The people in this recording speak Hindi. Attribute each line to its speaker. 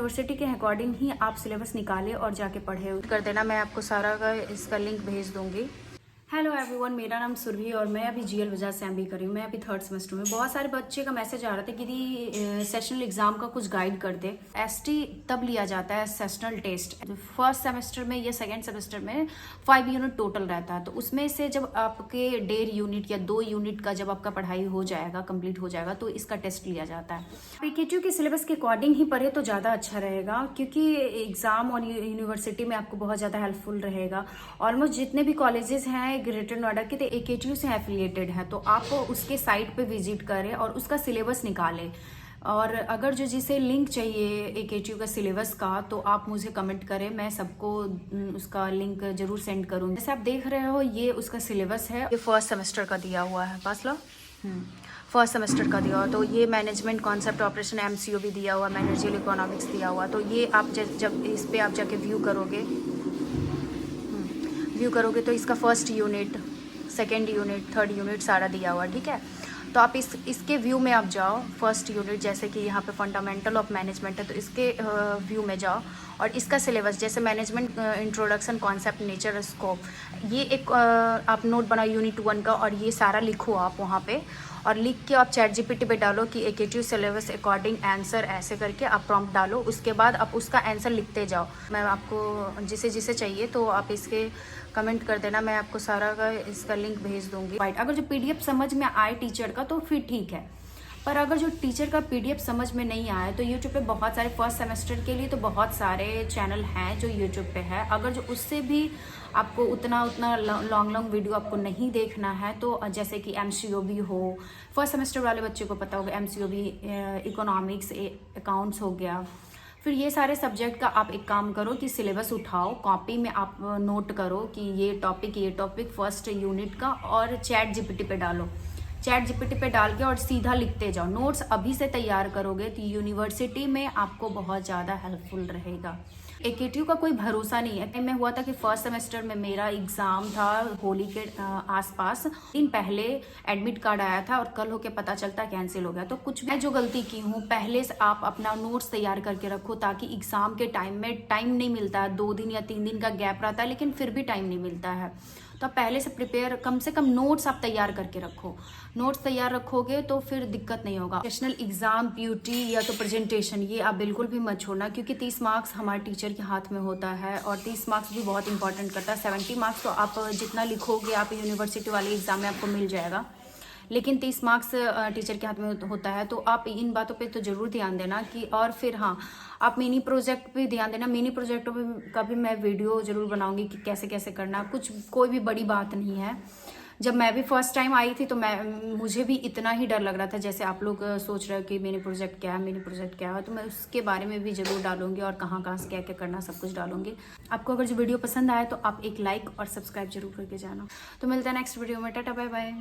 Speaker 1: यूनिवर्सिटी के अकॉर्डिंग ही आप सिलेबस निकालें और जाके पढ़े कर देना। मैं आपको सारा का इसका लिंक भेज दूंगी। हेलो एवरीवन, मेरा नाम सुरभि और मैं अभी जीएल बजाज से एमबी कर रही हूँ। मैं अभी 3rd सेमेस्टर में। बहुत सारे बच्चे का मैसेज आ रहा था कि दी सेशनल एग्जाम का कुछ गाइड कर दे। एसटी तब लिया जाता है सेशनल टेस्ट, 1st सेमेस्टर में या 2nd सेमेस्टर में 5 यूनिट टोटल रहता है। तो उसमें से जब आपके 1.5 यूनिट या 2 यूनिट का जब आपका पढ़ाई हो जाएगा, कंप्लीट हो जाएगा, तो इसका टेस्ट लिया जाता है। पीकेटीयू के सिलेबस के अकॉर्डिंग ही पढ़े तो ज़्यादा अच्छा रहेगा, क्योंकि एग्जाम और यूनिवर्सिटी में आपको बहुत ज़्यादा हेल्पफुल रहेगा। ऑलमोस्ट जितने भी कॉलेजेस हैं ग्रेटर नोएडा के, तो एकेटीयू से एफिलिएटेड है, तो आप उसके साइट पे विजिट करें और उसका सिलेबस निकालें। और अगर जो जिसे लिंक चाहिए एकेटीयू का सिलेबस का, तो आप मुझे कमेंट करें, मैं सबको उसका लिंक जरूर सेंड करूँगी। जैसे आप देख रहे हो, ये उसका सिलेबस है। ये 1st सेमेस्टर का दिया हुआ है, पास लो। 1st सेमेस्टर का दिया हुआ, तो ये मैनेजमेंट कॉन्सेप्ट ऑपरेशन एमसीओ भी दिया हुआ, मैनेजरियल इकोनॉमिक्स दिया हुआ। तो ये आप जब इस पे आप जाके व्यू करोगे तो इसका 1st unit, 2nd unit, 3rd unit सारा दिया हुआ, ठीक है। तो आप इसके व्यू में आप जाओ। 1st यूनिट जैसे कि यहाँ पे फंडामेंटल ऑफ मैनेजमेंट है, तो इसके व्यू में जाओ और इसका सिलेबस जैसे management introduction, concept, nature, scope, ये एक आप नोट बनाओ यूनिट 1 का, और ये सारा लिखो आप वहाँ पे। और लिख के आप ChatGPT पे डालो कि एकेटीयू सिलेबस अकॉर्डिंग आंसर, ऐसे करके आप प्रॉम्प्ट डालो। उसके बाद आप उसका आंसर लिखते जाओ। मैं आपको जिसे जिसे चाहिए तो आप इसके कमेंट कर देना, मैं आपको सारा का इसका लिंक भेज दूंगी। अगर जो PDF समझ में आए टीचर का तो फिर ठीक है, पर अगर जो टीचर का PDF समझ में नहीं आया तो यूट्यूब पे बहुत सारे 1st सेमेस्टर के लिए तो बहुत सारे चैनल हैं जो यूट्यूब पे है। अगर जो उससे भी आपको उतना लॉन्ग वीडियो आपको नहीं देखना है, तो जैसे कि MCO भी हो, 1st सेमेस्टर वाले बच्चे को पता होगा MCO भी, इकोनॉमिक्स, अकाउंट्स हो गया। फिर ये सारे सब्जेक्ट का आप एक काम करो कि सिलेबस उठाओ, कॉपी में आप नोट करो कि ये टॉपिक 1st यूनिट का, और ChatGPT पे डालो। ChatGPT पे डाल के और सीधा लिखते जाओ। नोट्स अभी से तैयार करोगे तो यूनिवर्सिटी में आपको बहुत ज़्यादा हेल्पफुल रहेगा। एकेटीयू का कोई भरोसा नहीं है। मैं हुआ था कि 1st सेमेस्टर में मेरा एग्ज़ाम था होली के आसपास, दिन पहले एडमिट कार्ड आया था और कल होके पता चलता कैंसिल हो गया। तो कुछ मैं जो गलती की हूँ, पहले से आप अपना नोट्स तैयार करके रखो, ताकि एग्ज़ाम के टाइम में टाइम नहीं मिलता है, 2 दिन या 3 दिन का गैप रहता है, लेकिन फिर भी टाइम नहीं मिलता है। तो पहले से प्रिपेयर, कम से कम नोट्स आप तैयार करके रखो। नोट्स तैयार रखोगे तो फिर दिक्कत नहीं होगा। नेशनल एग्जाम, PUT या तो प्रेजेंटेशन, ये आप बिल्कुल भी मत छोड़ना, क्योंकि 30 मार्क्स हमारे टीचर के हाथ में होता है और 30 मार्क्स भी बहुत इंपॉर्टेंट करता है। 70 मार्क्स तो आप जितना लिखोगे आप यूनिवर्सिटी वाले एग्जाम में आपको मिल जाएगा, लेकिन 30 मार्क्स टीचर के हाथ में होता है। तो आप इन बातों पे तो ज़रूर ध्यान देना कि, और फिर हाँ, आप मिनी प्रोजेक्ट पे ध्यान देना। मिनी प्रोजेक्टों पे का भी मैं वीडियो ज़रूर बनाऊंगी कि कैसे कैसे करना। कोई भी बड़ी बात नहीं है। जब मैं भी फर्स्ट टाइम आई थी तो मुझे भी इतना ही डर लग रहा था जैसे आप लोग सोच रहे हो कि मिनी प्रोजेक्ट क्या है। तो मैं उसके बारे में भी ज़रूर डालूंगी और कहाँ कहाँ से क्या क्या करना, सब कुछ डालूंगी। आपको अगर जो वीडियो पसंद आए तो आप एक लाइक और सब्सक्राइब जरूर करके जाना। तो मिलते हैं नेक्स्ट वीडियो में। Tata, bye bye.